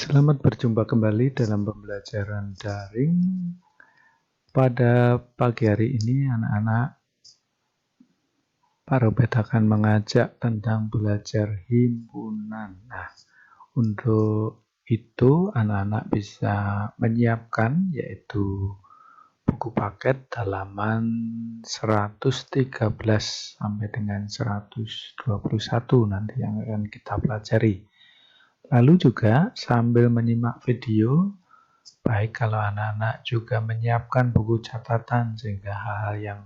Selamat berjumpa kembali dalam pembelajaran daring. Pada pagi hari ini anak-anak, Pak Robert akan mengajak tentang belajar himpunan. Nah, untuk itu anak-anak bisa menyiapkan yaitu buku paket halaman 113 sampai dengan 121 nanti yang akan kita pelajari. Lalu juga sambil menyimak video, baik kalau anak-anak juga menyiapkan buku catatan sehingga hal-hal yang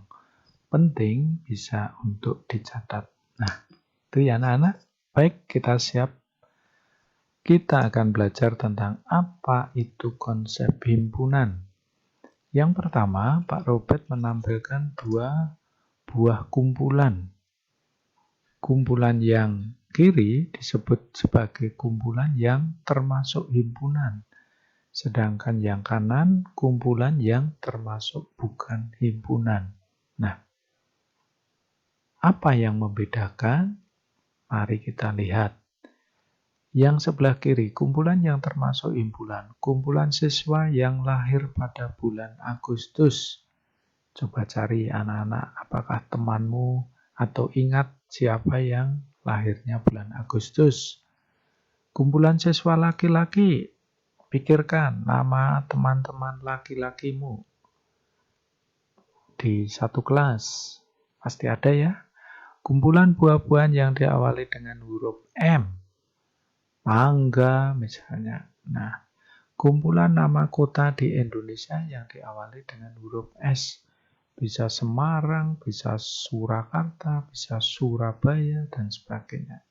penting bisa untuk dicatat. Nah, itu ya anak-anak. Baik, kita siap. Kita akan belajar tentang apa itu konsep himpunan. Yang pertama, Pak Robert menampilkan dua buah kumpulan. Kumpulan yang kiri disebut sebagai kumpulan yang termasuk himpunan. Sedangkan yang kanan, kumpulan yang termasuk bukan himpunan. Nah, apa yang membedakan? Mari kita lihat. Yang sebelah kiri, kumpulan yang termasuk himpunan. Kumpulan siswa yang lahir pada bulan Agustus. Coba cari anak-anak, apakah temanmu atau ingat siapa yang lahirnya bulan Agustus. Kumpulan siswa laki-laki. Pikirkan nama teman-teman laki-lakimu di satu kelas. Pasti ada ya. Kumpulan buah-buahan yang diawali dengan huruf M. Mangga misalnya. Nah, kumpulan nama kota di Indonesia yang diawali dengan huruf S. Bisa Semarang, bisa Surakarta, bisa Surabaya, dan sebagainya.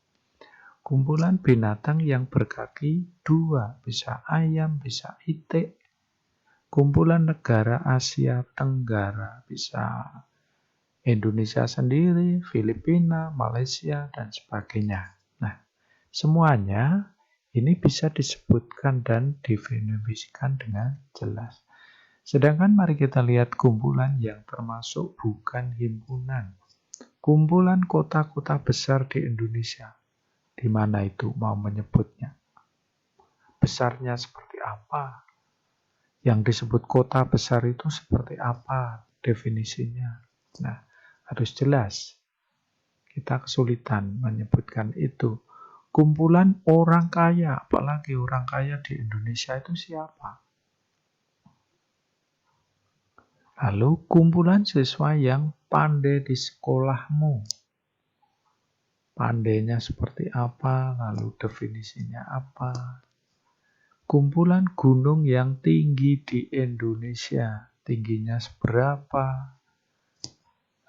Kumpulan binatang yang berkaki dua, bisa ayam, bisa itik. Kumpulan negara Asia Tenggara, bisa Indonesia sendiri, Filipina, Malaysia, dan sebagainya. Nah, semuanya ini bisa disebutkan dan definisikan dengan jelas. Sedangkan mari kita lihat kumpulan yang termasuk bukan himpunan. Kumpulan kota-kota besar di Indonesia. Di mana itu mau menyebutnya? Besarnya seperti apa? Yang disebut kota besar itu seperti apa definisinya? Nah, harus jelas. Kita kesulitan menyebutkan itu. Kumpulan orang kaya, apalagi orang kaya di Indonesia itu siapa? Lalu kumpulan siswa yang pandai di sekolahmu. Pandainya seperti apa? Lalu definisinya apa? Kumpulan gunung yang tinggi di Indonesia. Tingginya seberapa?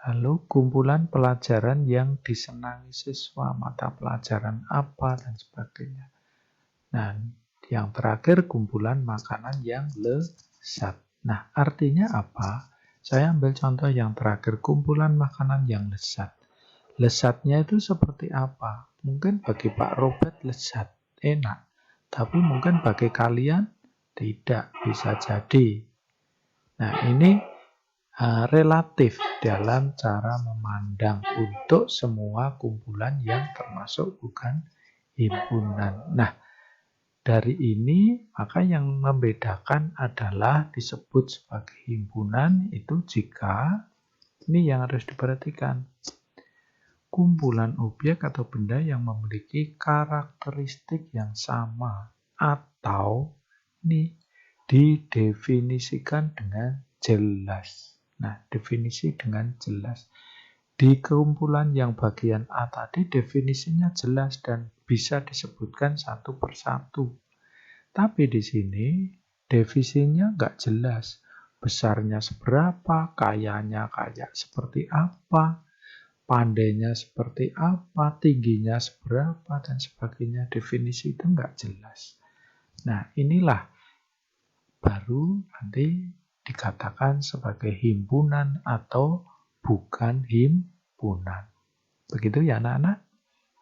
Lalu kumpulan pelajaran yang disenangi siswa. Mata pelajaran apa dan sebagainya. Dan yang terakhir kumpulan makanan yang lezat. Nah, artinya apa? Saya ambil contoh yang terakhir, kumpulan makanan yang lezat. Lezatnya itu seperti apa? Mungkin bagi Pak Robert lezat, enak. Tapi mungkin bagi kalian tidak, bisa jadi. Nah, ini relatif dalam cara memandang untuk semua kumpulan yang termasuk bukan himpunan. Nah, dari ini, maka yang membedakan adalah disebut sebagai himpunan itu jika, ini yang harus diperhatikan, kumpulan objek atau benda yang memiliki karakteristik yang sama atau ini didefinisikan dengan jelas. Nah, definisi dengan jelas. Di kumpulan yang bagian A tadi definisinya jelas dan bisa disebutkan satu persatu. Tapi di sini definisinya nggak jelas. Besarnya seberapa, kayanya kayak seperti apa, pandainya seperti apa, tingginya seberapa, dan sebagainya. Definisi itu nggak jelas. Nah, inilah baru nanti dikatakan sebagai himpunan atau bukan himpunan. Begitu ya anak-anak?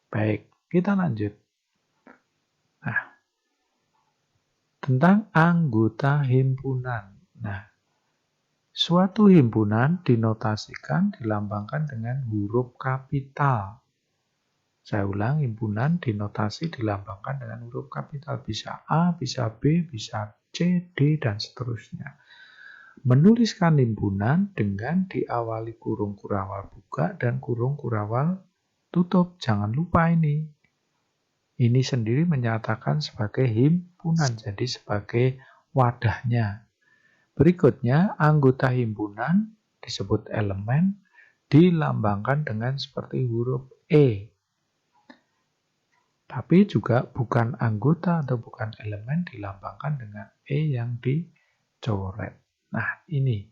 Baik, kita lanjut. Nah, tentang anggota himpunan. Nah, suatu himpunan dinotasikan, dilambangkan dengan huruf kapital. Saya ulang, himpunan dinotasi dilambangkan dengan huruf kapital. Bisa A, bisa B, bisa C, D, dan seterusnya. Menuliskan himpunan dengan diawali kurung kurawal buka dan kurung kurawal tutup. Jangan lupa ini. Ini sendiri menyatakan sebagai himpunan, jadi sebagai wadahnya. Berikutnya, anggota himpunan disebut elemen dilambangkan dengan seperti huruf E. Tapi juga bukan anggota atau bukan elemen dilambangkan dengan E yang dicoret. Nah, ini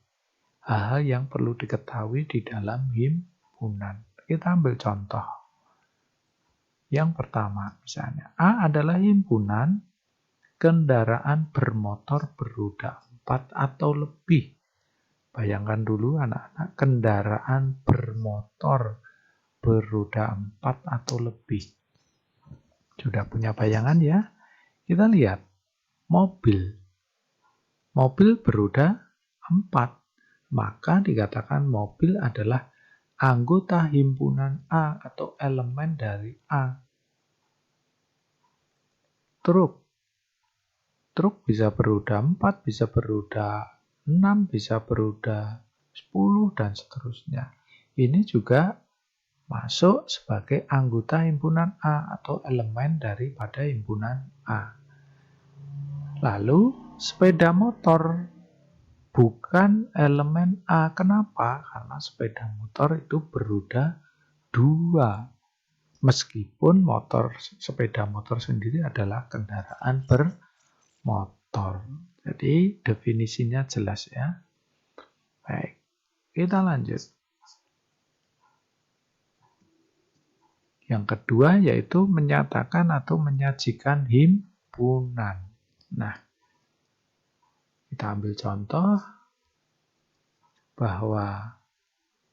hal-hal yang perlu diketahui di dalam himpunan. Kita ambil contoh. Yang pertama, misalnya, A adalah himpunan kendaraan bermotor beroda 4 atau lebih. Bayangkan dulu anak-anak, kendaraan bermotor beroda 4 atau lebih. Sudah punya bayangan ya? Kita lihat, mobil. Mobil beroda 4. Maka dikatakan mobil adalah anggota himpunan A atau elemen dari A. Truk. Truk bisa beroda 4, bisa beroda 6, bisa beroda 10, dan seterusnya. Ini juga masuk sebagai anggota himpunan A atau elemen daripada himpunan A. Lalu, sepeda motor bukan elemen A. Kenapa? Karena sepeda motor itu beroda 2. Meskipun sepeda motor sendiri adalah kendaraan bermotor. Jadi definisinya jelas ya. Baik, kita lanjut. Yang kedua yaitu menyatakan atau menyajikan himpunan. Nah, kita ambil contoh bahwa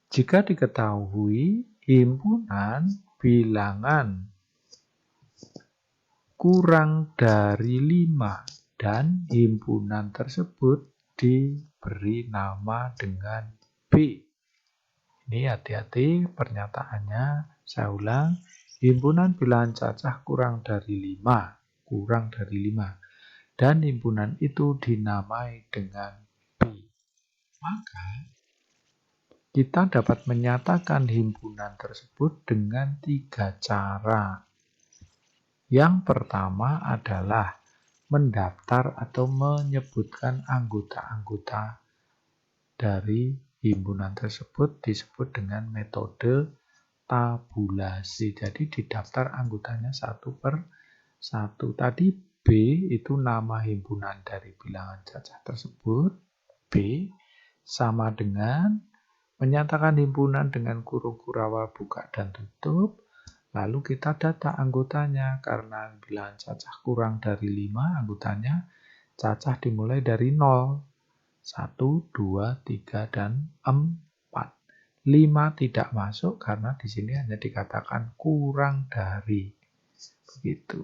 jika diketahui himpunan bilangan kurang dari 5 dan himpunan tersebut diberi nama dengan B. Ini hati-hati pernyataannya. Saya ulang, himpunan bilangan cacah kurang dari 5, dan himpunan itu dinamai dengan B. Maka kita dapat menyatakan himpunan tersebut dengan 3 cara. Yang pertama adalah mendaftar atau menyebutkan anggota-anggota dari himpunan tersebut disebut dengan metode tabulasi. Jadi didaftar anggotanya satu per satu. Tadi B itu nama himpunan dari bilangan cacah tersebut. B sama dengan menyatakan himpunan dengan kurung kurawal buka dan tutup. Lalu kita data anggotanya. Karena bilangan cacah kurang dari 5, anggotanya cacah dimulai dari 0. 1, 2, 3, dan 4. 5 tidak masuk karena di sini hanya dikatakan kurang dari. Begitu.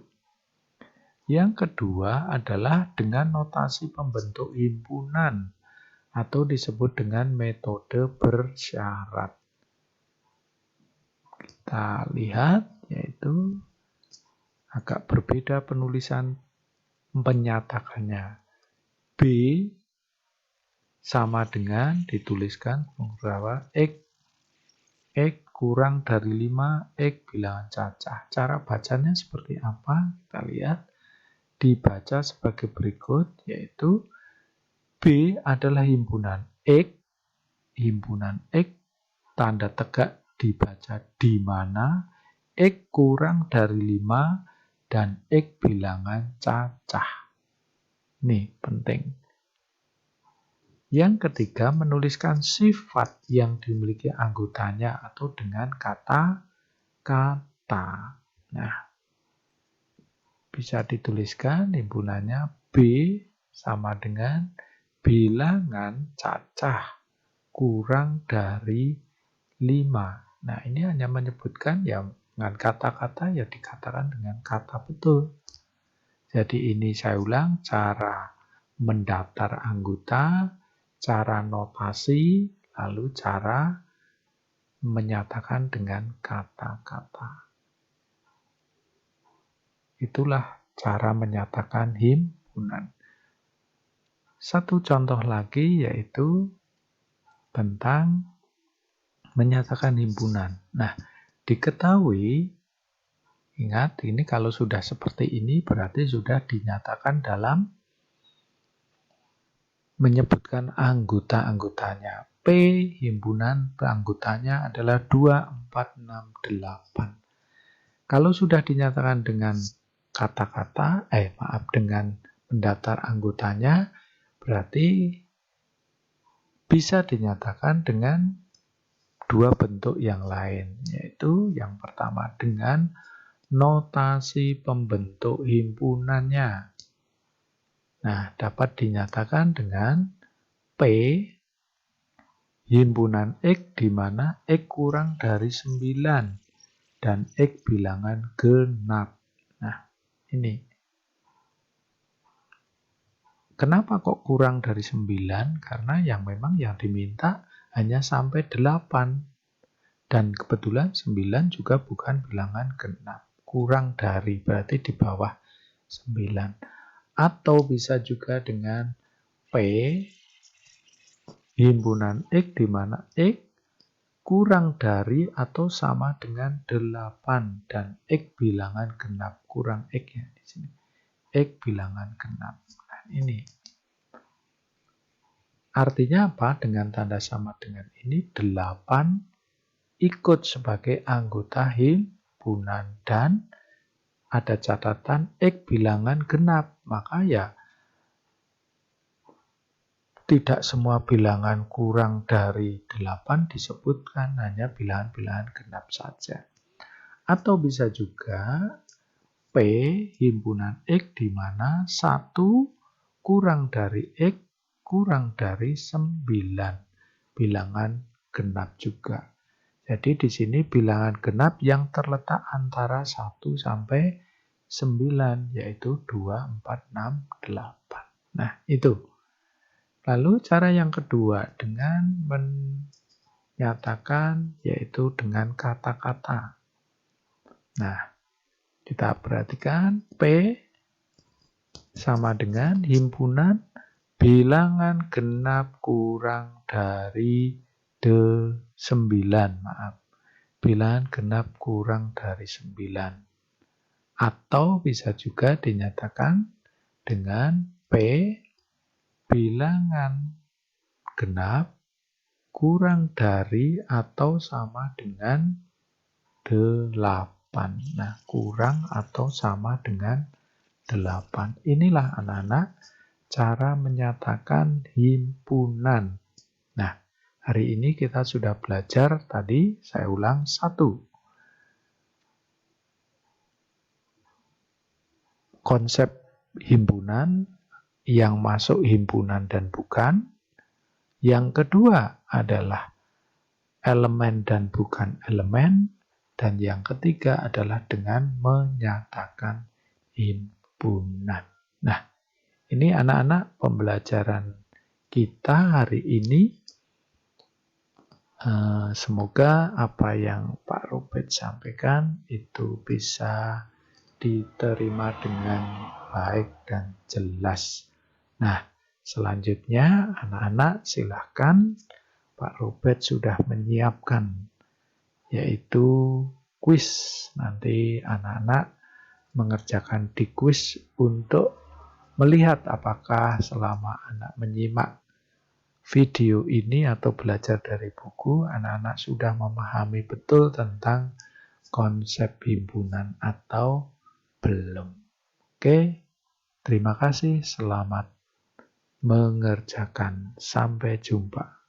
Yang kedua adalah dengan notasi pembentuk himpunan atau disebut dengan metode bersyarat. Kita lihat yaitu agak berbeda penulisan menyatakannya. B sama dengan dituliskan bahwa X kurang dari 5, X bilangan cacah. Cara bacanya seperti apa? Kita lihat. Dibaca sebagai berikut, yaitu B adalah himpunan X, tanda tegak dibaca di mana, X kurang dari 5, dan X bilangan cacah. Nih, penting. Yang ketiga, menuliskan sifat yang dimiliki anggotanya atau dengan kata-kata. Nah, bisa dituliskan himpunannya B sama dengan bilangan cacah kurang dari 5. Nah, ini hanya menyebutkan ya dengan kata-kata ya dikatakan dengan kata betul. Jadi ini saya ulang, cara mendaftar anggota, cara notasi, lalu cara menyatakan dengan kata-kata. Itulah cara menyatakan himpunan. Satu contoh lagi yaitu tentang menyatakan himpunan. Nah, diketahui, ingat ini kalau sudah seperti ini berarti sudah dinyatakan dalam menyebutkan anggota-anggotanya. P himpunan anggotanya adalah 2, 4, 6, 8. Kalau sudah dinyatakan dengan kata-kata, dengan pendaftar anggotanya, berarti bisa dinyatakan dengan dua bentuk yang lain, yaitu yang pertama dengan notasi pembentuk himpunannya. Nah, dapat dinyatakan dengan P himpunan X di mana X kurang dari 9 dan X bilangan genap. Nah, ini. Kenapa kok kurang dari 9? Karena memang yang diminta hanya sampai 8. Dan kebetulan 9 juga bukan bilangan genap. Kurang dari, berarti di bawah 9. Atau bisa juga dengan P himpunan X di mana X kurang dari atau sama dengan 8 dan X bilangan genap. Kurang X ya di sini. X bilangan genap. Nah, ini. Artinya apa? Dengan tanda sama dengan ini 8 ikut sebagai anggota himpunan dan ada catatan X bilangan genap. Maka ya tidak semua bilangan kurang dari 8 disebutkan, hanya bilangan-bilangan genap saja. Atau bisa juga P himpunan X di mana 1 kurang dari X kurang dari 9. Bilangan genap juga. Jadi di sini bilangan genap yang terletak antara 1 sampai 9, yaitu 2, 4, 6, 8. Nah, itu. Lalu cara yang kedua dengan menyatakan yaitu dengan kata-kata. Nah, kita perhatikan P sama dengan himpunan bilangan genap kurang dari 9. Maaf. Bilangan genap kurang dari 9. Atau bisa juga dinyatakan dengan P bilangan genap kurang dari atau sama dengan 8. Nah, kurang atau sama dengan 8. Inilah anak-anak cara menyatakan himpunan. Nah, hari ini kita sudah belajar tadi, saya ulang 1. Konsep himpunan, yang masuk himpunan dan bukan. Yang kedua adalah elemen dan bukan elemen. Dan yang ketiga adalah dengan menyatakan himpunan. Nah, ini anak-anak pembelajaran kita hari ini. Semoga apa yang Pak Robert sampaikan itu bisa diterima dengan baik dan jelas. Nah, selanjutnya anak-anak silahkan, Pak Robert sudah menyiapkan yaitu kuis. Nanti anak-anak mengerjakan di kuis untuk melihat apakah selama anak menyimak video ini atau belajar dari buku, anak-anak sudah memahami betul tentang konsep himpunan atau belum. Oke, terima kasih. Selamat mengerjakan. Sampai jumpa.